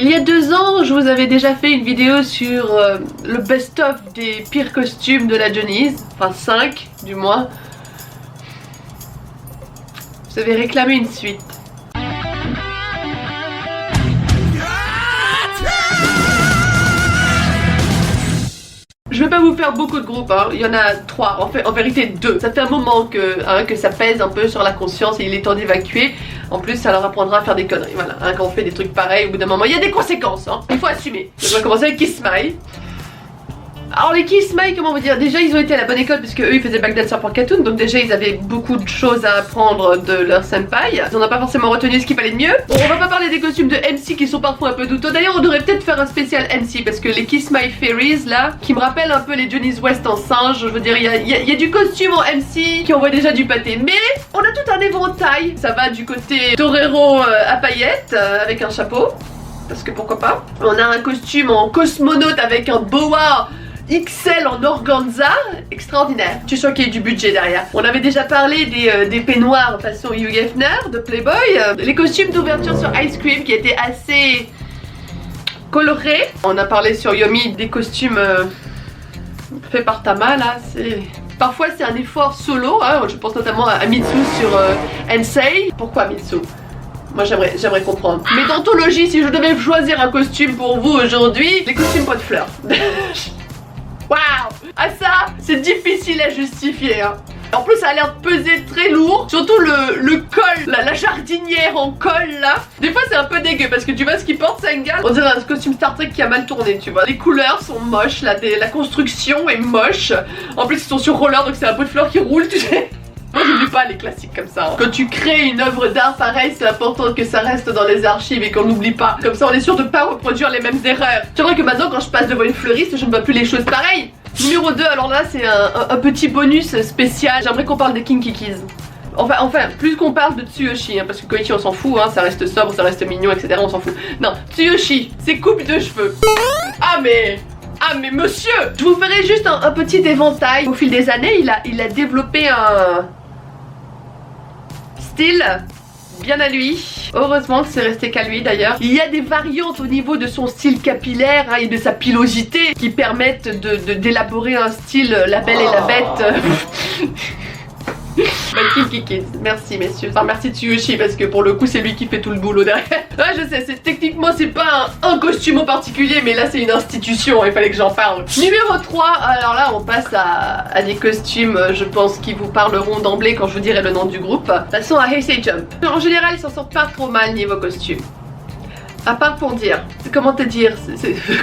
Il y a 2 ans, je vous avais déjà fait une vidéo sur le best-of des pires costumes de la Johnny's, enfin 5 du moins. Vous avez réclamé une suite. Je vais pas vous faire beaucoup de groupes, hein. Il y en a 3, en vérité 2. Ça fait un moment que ça pèse un peu sur la conscience et il est temps d'évacuer. En plus ça leur apprendra à faire des conneries, voilà, hein, quand on fait des trucs pareils, au bout d'un moment il y a des conséquences, hein. Il faut assumer. Je vais commencer avec Kiss My. Alors les Kiss My, comment vous dire, déjà ils ont été à la bonne école puisque eux ils faisaient backdancer pour Katoon, donc déjà ils avaient beaucoup de choses à apprendre de leur senpai. On n'a pas forcément retenu ce qu'il fallait de mieux. Bon, on va pas parler des costumes de MC qui sont parfois un peu douteux. D'ailleurs on devrait peut-être faire un spécial MC parce que les Kiss My Fairies là, qui me rappellent un peu les Johnny's West en singe, je veux dire il y a du costume en MC qui envoie déjà du pâté, mais on a tout un éventail. Ça va du côté torero à paillettes avec un chapeau, parce que pourquoi pas. On a un costume en cosmonaute avec un boa XL en organza, extraordinaire. Je suis sûre qu'il y a du budget derrière. On avait déjà parlé des peignoirs façon Hugh Hefner de Playboy. Les costumes d'ouverture sur Ice Cream qui étaient assez colorés. On a parlé sur Yomi des costumes faits par Tama là. Parfois c'est un effort solo, hein. Je pense notamment à Mitsu sur Ensei. Pourquoi Mitsu? Moi j'aimerais comprendre. Mais d'anthologie, si je devais choisir un costume pour vous aujourd'hui, les costumes pot de fleurs. Waouh! Ah ça, c'est difficile à justifier, hein. En plus ça a l'air de peser très lourd. Surtout le col, la jardinière en col là. Des fois c'est un peu dégueu parce que tu vois ce qu'il porte Sengal. On dirait un costume Star Trek qui a mal tourné, tu vois. Les couleurs sont moches, la construction est moche. En plus ils sont sur roller donc c'est un pot de fleurs qui roule, tu sais. Moi j'oublie pas les classiques comme ça, hein. Quand tu crées une œuvre d'art pareil, c'est important que ça reste dans les archives et qu'on n'oublie pas. Comme ça on est sûr de pas reproduire les mêmes erreurs. C'est vrai que maintenant quand je passe devant une fleuriste, je ne vois plus les choses pareilles. Numéro 2, alors là c'est un petit bonus spécial. J'aimerais qu'on parle des Kinkikis. Enfin, plus qu'on parle de Tsuyoshi, hein, parce que Koichi on s'en fout, hein, ça reste sobre, ça reste mignon, etc. On s'en fout. Non, Tsuyoshi, c'est coupe de cheveux. Ah mais monsieur! Je vous ferai juste un petit éventail. Au fil des années, il a développé un style bien à lui. Heureusement que c'est resté qu'à lui d'ailleurs. Il y a des variantes au niveau de son style capillaire, hein, et de sa pilosité qui permettent d'élaborer un style La Belle et la Bête. Kinkikis. Merci messieurs. Enfin merci Tsuyoshi parce que pour le coup c'est lui qui fait tout le boulot derrière. Ouais je sais, techniquement c'est pas un costume en particulier, mais là c'est une institution, il fallait que j'en parle. Numéro 3, alors là on passe à des costumes je pense qui vous parleront d'emblée quand je vous dirai le nom du groupe. Passons à Heisei Jump. En général ils s'en sortent pas trop mal niveau costume. À part pour dire, comment te dire,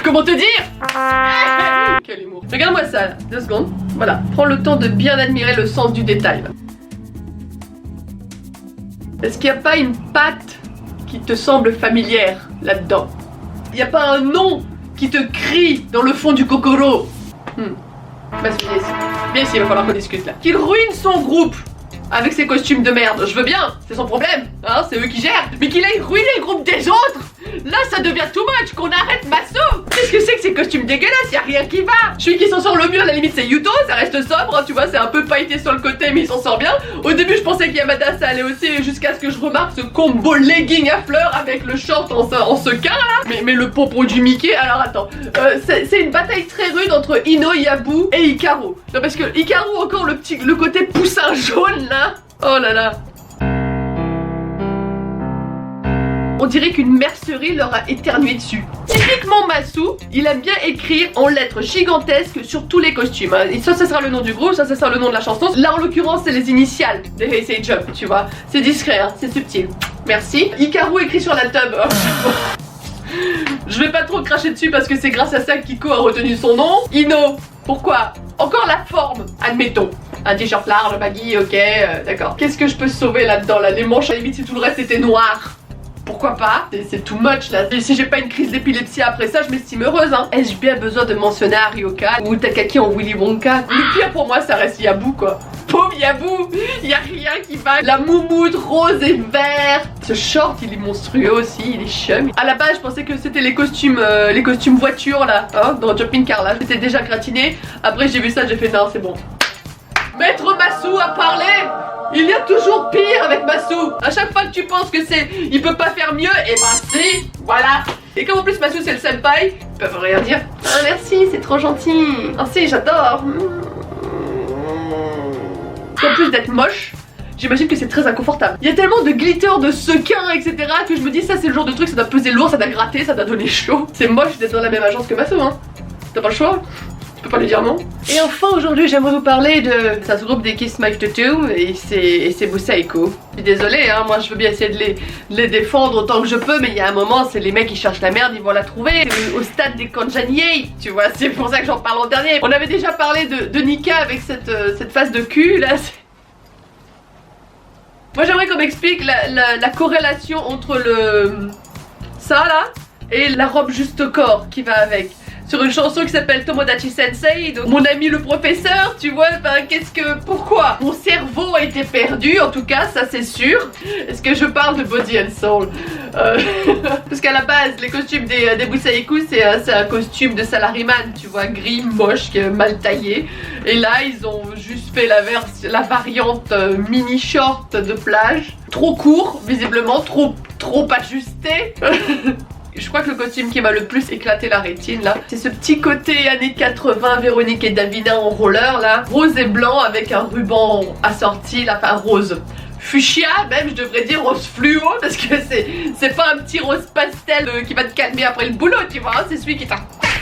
comment te dire. Quel humour. Regarde-moi ça, là. 2 secondes. Voilà, prends le temps de bien admirer le sens du détail là. Est-ce qu'il n'y a pas une patte qui te semble familière là-dedans? Il n'y a pas un nom qui te crie dans le fond du kokoro? Vas-y, viens ici, il va falloir qu'on discute là. Qu'il ruine son groupe avec ses costumes de merde, je veux bien, c'est son problème, hein, c'est eux qui gèrent. Mais qu'il aille ruiner le groupe des autres, là ça devient too much, qu'on arrête Maso. Qu'est-ce que c'est que ces costumes dégueulasses, y'a rien qui va. Celui qui s'en sort le mieux à la limite c'est Yuto, ça reste sobre, hein, tu vois, c'est un peu pailleté sur le côté mais il s'en sort bien. Au début je pensais qu'Yamada ça allait aussi jusqu'à ce que je remarque ce combo legging à fleurs avec le short en sequin là. Mais le pompon du Mickey, alors attends, c'est une bataille très rude entre Ino, Yabu et Hikaru. Non parce que Hikaru encore le côté poussin jaune là. Oh là là. On dirait qu'une mercerie leur a éternué dessus. Typiquement Masu, il aime bien écrire en lettres gigantesques sur tous les costumes, hein. Et ça sera le nom du groupe, ça sera le nom de la chanson. Là en l'occurrence c'est les initiales de Heisei Jump, tu vois. C'est discret, hein, c'est subtil. Merci. Hikaru écrit sur la tub. Je vais pas trop cracher dessus parce que c'est grâce à ça que Kiko a retenu son nom. Ino, pourquoi? Encore la forme, admettons. Un t-shirt large, baggy, ok, d'accord. Qu'est-ce que je peux sauver là-dedans là? Les manches à la limite si tout le reste était noir. Pourquoi pas? C'est too much là. Et si j'ai pas une crise d'épilepsie après ça, je m'estime heureuse, hein. Ai-je bien besoin de mentionner Arioka ou Takaki en Willy Wonka? Le pire pour moi ça reste Yabu quoi. Pauvre Yabu, y'a rien qui va. La moumoute rose et verte. Ce short il est monstrueux aussi, il est chum. À la base je pensais que c'était les costumes voitures là, hein, dans Jumping Car là. J'étais déjà gratiné. Après j'ai vu ça, j'ai fait non c'est bon. Maître Masu a parlé. Il y a toujours pire avec Masou. À chaque fois que tu penses que il peut pas faire mieux, et ben si, voilà. Et comme en plus Masou c'est le senpai, ils peuvent rien dire. Ah merci, c'est trop gentil. Ah si, j'adore. En plus d'être moche, j'imagine que c'est très inconfortable. Il y a tellement de glitter, de sequins, etc. que je me dis ça c'est le genre de truc, ça doit peser lourd, ça doit gratter, ça doit donner chaud. C'est moche d'être dans la même agence que Masou, hein. T'as pas le choix. Tu peux pas lui dire non. Et enfin aujourd'hui j'aimerais vous parler de ça se groupe des Kiss My Tattoo et c'est Busaiko. Je suis désolée hein, moi je veux bien essayer de les défendre autant que je peux, mais il y a un moment c'est les mecs qui cherchent la merde, ils vont la trouver. Au stade des Kanjaniei, tu vois, c'est pour ça que j'en parle en dernier. On avait déjà parlé de Nika avec cette phase de cul là. Moi j'aimerais qu'on m'explique la corrélation entre ça là et la robe juste corps qui va avec. Sur une chanson qui s'appelle Tomodachi Sensei, donc mon ami le professeur, tu vois, ben pourquoi mon cerveau a été perdu, en tout cas, ça c'est sûr. Est-ce que je parle de Body and Soul parce qu'à la base, les costumes des Busaiko, c'est un costume de salaryman, tu vois, gris, moche, mal taillé. Et là, ils ont juste fait la variante mini short de plage, trop court, visiblement, trop ajusté. Je crois que le costume qui m'a le plus éclaté la rétine là, c'est ce petit côté années 80 Véronique et Davina en roller là, rose et blanc avec un ruban assorti là, enfin rose fuchsia même, je devrais dire rose fluo parce que c'est pas un petit rose pastel qui va te calmer après le boulot, tu vois, hein, c'est celui qui t'a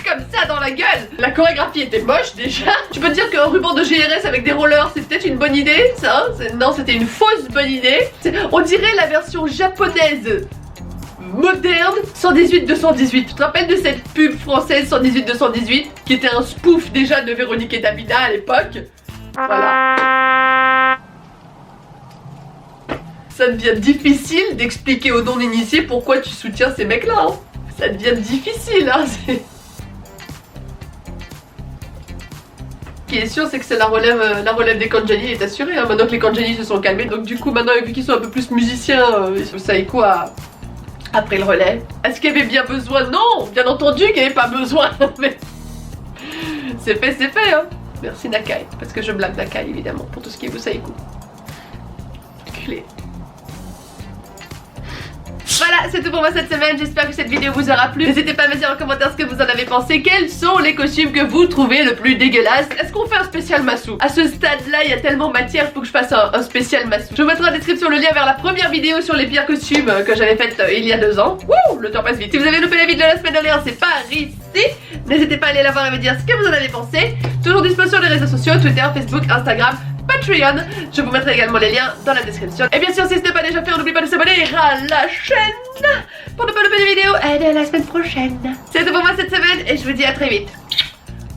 comme ça dans la gueule. La chorégraphie était moche déjà. Tu peux te dire qu'un ruban de GRS avec des rollers c'est peut-être une bonne idée ça, hein, non c'était une fausse bonne idée. On dirait la version japonaise moderne 118-218. Tu te rappelles de cette pub française 118-218 qui était un spoof déjà de Véronique et Davina à l'époque? Voilà. Ça devient difficile d'expliquer aux non-initiés pourquoi tu soutiens ces mecs-là. Hein. Ça devient difficile. Hein. Ce qui est sûr, c'est que c'est la relève des Kanjani est assurée. Hein. Maintenant que les Kanjani se sont calmés, donc du coup, maintenant vu qu'ils sont un peu plus musiciens, Saiko a pris le relais. Est-ce qu'il y avait bien besoin? Non, bien entendu qu'il n'y avait pas besoin. Mais c'est fait hein. Merci Nakai, parce que je blâme Nakai évidemment pour tout ce qui est Busaiko. Clé. Voilà, c'est tout pour moi cette semaine, j'espère que cette vidéo vous aura plu. N'hésitez pas à me dire en commentaire ce que vous en avez pensé. Quels sont les costumes que vous trouvez le plus dégueulasses? Est-ce qu'on fait un spécial Masou? À ce stade là, il y a tellement matière, il faut que je fasse un spécial Masou. Je vous mettrai en description le lien vers la première vidéo sur les pires costumes que j'avais faite il y a 2 ans. Wouh, le temps passe vite. Si vous avez loupé la vidéo de la semaine dernière, c'est par ici. N'hésitez pas à aller la voir et me dire ce que vous en avez pensé. Toujours dispo sur les réseaux sociaux, Twitter, Facebook, Instagram, Patreon. Je vous mettrai également les liens dans la description. Et bien sûr, si ce n'est pas déjà fait, on n'oublie pas de s'abonner à la chaîne pour ne pas louper les vidéos de la semaine prochaine. C'est tout pour moi cette semaine et je vous dis à très vite.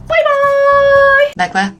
Bye bye. Bah quoi?